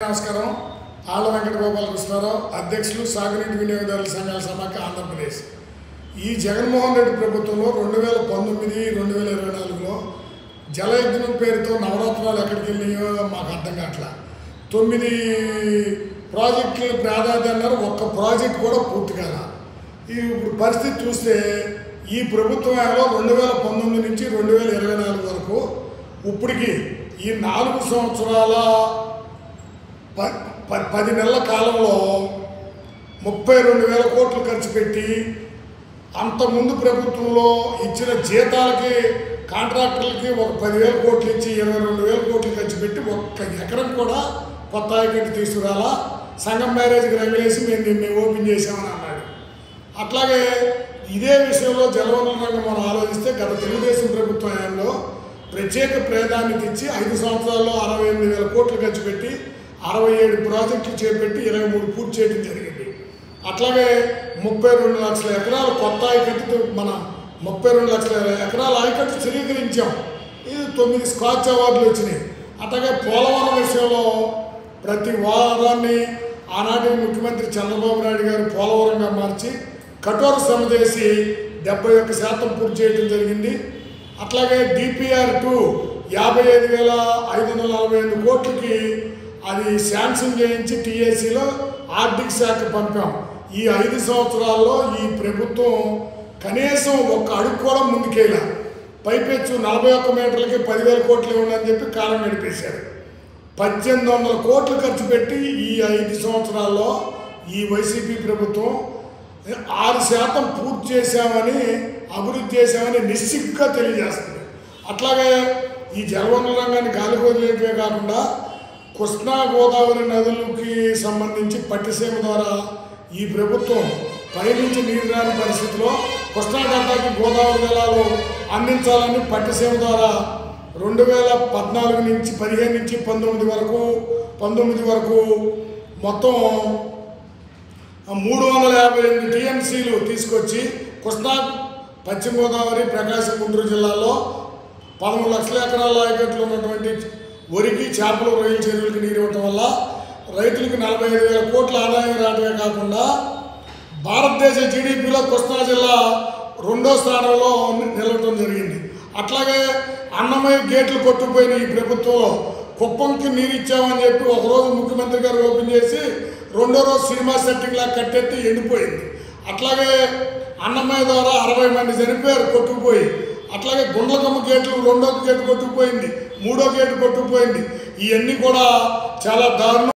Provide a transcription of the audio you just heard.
నమస్కారం. ఆళ్ళ వెంకట గోపాలకృష్ణారావు, అధ్యక్షులు సాగునీటి వినియోగదారుల సంఘాల సమాఖ్య ఆంధ్రప్రదేశ్. ఈ జగన్మోహన్ రెడ్డి ప్రభుత్వంలో 2019-2024లో జలయజ్ఞం పేరుతో నవరత్నాలు ఎక్కడికి వెళ్ళినాయో మాకు అర్థం కావట్లా. 9 ప్రాజెక్టులు ప్రాధాన్యత అన్నారు, ఒక్క ప్రాజెక్ట్ కూడా పూర్తి కాల. ఇప్పుడు పరిస్థితి చూస్తే ఈ ప్రభుత్వంలో 2019 నుంచి 2024 వరకు ఇప్పటికి ఈ 4 సంవత్సరాల 10 నెలల కాలంలో 32,000 కోట్లు ఖర్చు పెట్టి, అంతకుముందు ప్రభుత్వంలో ఇచ్చిన జీతాలకి కాంట్రాక్టర్లకి ఒక 10,000 కోట్లు ఇచ్చి 22,000 కోట్లు ఖర్చు పెట్టి ఒక్క ఎకరం కూడా కొత్త ఆయకట్టు తీసుకురాలా. సంఘం మ్యారేజ్కి రంగులేసి మేము దీన్ని ఓపెన్ చేసామని అన్నాడు. అట్లాగే ఇదే విషయంలో జలవనరుల రంగం మనం ఆలోచిస్తే గత తెలుగుదేశం ప్రభుత్వం హయాంలో ప్రత్యేక ప్రాధాన్యత ఇచ్చి 5 సంవత్సరాల్లో 68,000 కోట్లు ఖర్చు పెట్టి 67 ప్రాజెక్టులు చేపట్టి 23 పూర్తి చేయడం జరిగింది. అట్లాగే 32 లక్షల ఎకరాలు కొత్త ఆయకట్టు, మన 32 లక్షల ఎకరాల ఆయకట్టు స్థిరీకరించాం. ఇది 9 స్కాచ్ అవార్డులు వచ్చినాయి. అట్లాగే పోలవరం విషయంలో ప్రతి వారాన్ని ఆనాటి ముఖ్యమంత్రి చంద్రబాబు నాయుడు గారు పోలవరంగా మార్చి కఠోర శ్రమ చేసి 71% పూర్తి చేయడం జరిగింది. అట్లాగే DPR-2 55,548 కోట్లకి అది శాంక్షన్ చేయించి TACలో ఆర్థిక శాఖ పంపాం. ఈ 5 సంవత్సరాల్లో ఈ ప్రభుత్వం కనీసం ఒక్క అడుగు కూడా ముందుకేలా. పైపెచ్చు 41 మీటర్లకి 10,000 కోట్లు ఇవ్వండి చెప్పి కాలం నడిపేశారు. 1,800 కోట్లు ఖర్చు పెట్టి ఈ 5 సంవత్సరాల్లో ఈ వైసీపీ ప్రభుత్వం 6% పూర్తి చేశామని, అభివృద్ధి చేశామని నిశ్చిగ్గా తెలియజేస్తుంది. అట్లాగే ఈ జలవనరుల రంగాన్ని గాలికి వదిలేయటమే కాకుండా కృష్ణా గోదావరి నదులకి సంబంధించి పట్టిసీమ ద్వారా ఈ ప్రభుత్వం పైనుంచి నీరు రాని పరిస్థితిలో కృష్ణా డెల్టాకి గోదావరి జలాలు అందించాలని పట్టిసీమ ద్వారా 2014 నుంచి 15 నుంచి 19 వరకు మొత్తం 358 TMCలు తీసుకొచ్చి కృష్ణా, పశ్చిమ గోదావరి, ప్రకాశం, గుంటూరు జిల్లాల్లో 13 లక్షల ఎకరాల ఆయకట్లు ఉన్నటువంటి వరికి, చేపలు, రొయ్యల చెరువులకి నీరు ఇవ్వటం వల్ల రైతులకు 45,000 కోట్ల ఆదాయం రావడమే కాకుండా భారతదేశ GDPలో కృష్ణా జిల్లా 2వ స్థానంలో నిలవటం జరిగింది. అట్లాగే అన్నమయ్య గేట్లు కొట్టుకుపోయిన ఈ ప్రభుత్వంలో కుప్పంకి నీరు ఇచ్చామని చెప్పి ఒకరోజు ముఖ్యమంత్రి గారు ఓపెన్ చేసి 2వ రోజు సినిమా సెట్టింగ్లా కట్టెత్తి ఎండిపోయింది. అట్లాగే అన్నమయ్య ద్వారా 60 మంది చనిపోయారు కొట్టుకుపోయి. అట్లాగే గుండ్లకమ్మ గేట్లు 2వ గేటు కొట్టుకుపోయింది, 3వ గేటు కొట్టుకుపోయింది. ఇవన్నీ కూడా చాలా దారుణం.